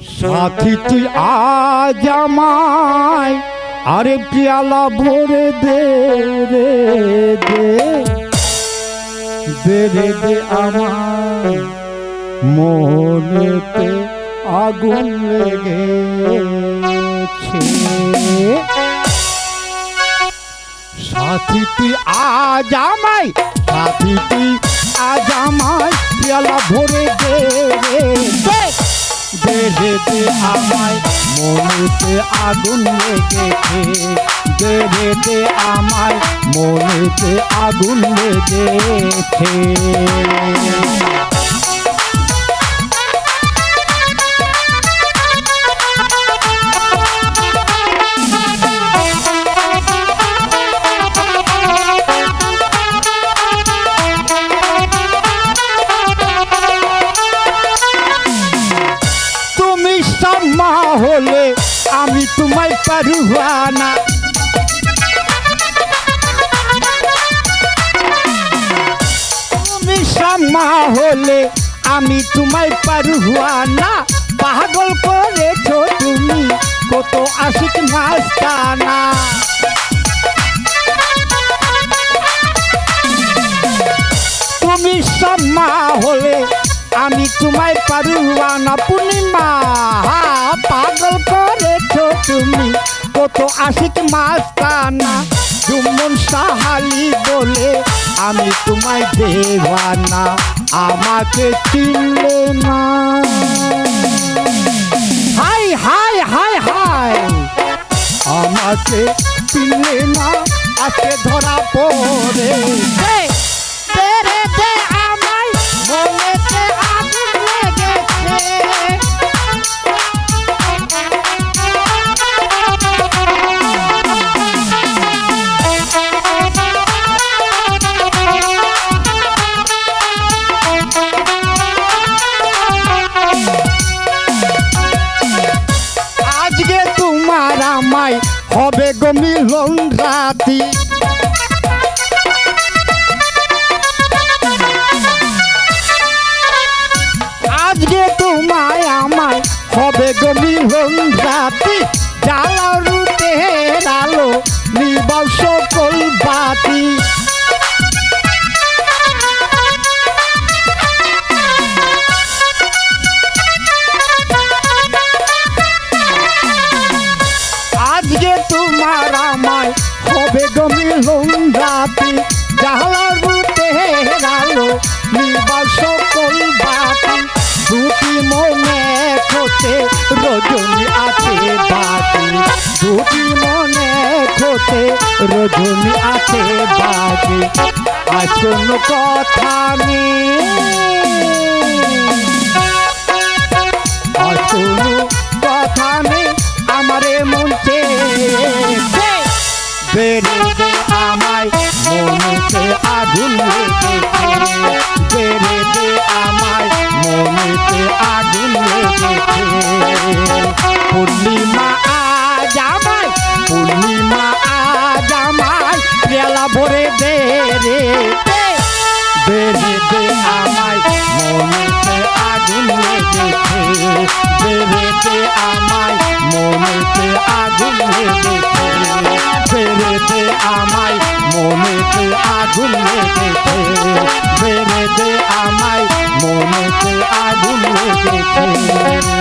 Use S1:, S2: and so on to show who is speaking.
S1: সাথী তুই আজ আমায় আরে পিয়ালা ভরে দে রে দে দে রে দে আমায় মনেতে আগুন লেগেছে। সাথী তুই আজ আমায় সাথী তুই আজ আমায় পিয়ালা ভরে দে রে দে দে রে দে আমায় মনেতে আগুন লেগেছে। দে রে দে আমায় মনেতে আগুন লেগেছে। মা হলে আমি তোমায় পারুয়ানা তুমি শামা হলে আমি তোমায় পারুয়ানা। পাগল করেছো তুমি কত আশিক মাস্তানা। তুমি শামা হলে আমি তোমায় পারুয়ানা। পূর্ণিমা পাগল করেছো তুমি কত আশিক মাস্তানা। জুমন সাহালি বলে আমি তোমায় দেওয়ানা। আমাকে চিনলে না হাই হাই হাই হাই আমাকে চিনলে না আজকে ধরা পড়ে। আমায় মনেতে আগুন লেগেছে। আজকে তোমার আমায় হবে গো মিলন রাতি। আজকে তোমায় আমায় হবে গো মিলন রাতি। জ্বালা রূপের আলো নিবাও সকল বাতি। আজকে তোমার আমায় হবে গো মিলন রাতি। জ্বালা রূপের আলো নিবাও সকল বাতি। দুটি মনে খোঁজে রজনী আছে বাকি। দুটি মনে খোঁজে রজনী আছে বাকি। আর কোনো কথা নেই আর কোনো কথা নেই আমারে মন চেয়েছে। বেড়ে দে আমায় মনেতে আগুন লেগেছে। বেড়ে দে আমায় মনেতে আগুন লেগেছে। পূর্ণিমা আজ আমায় পূর্ণিমা আজ আমায় পেয়ালা ভরে দে রে দে বেড়ে দে আমায় মনেতে আগুন লেগেছে। বেড়ে দে আমায় মনেতে আগুন লেগেছে। বেড়ে দে আমায় মনেতে আগুন লেগেছে। বেড়ে দে আমায় মনেতে আগুন লেগেছে।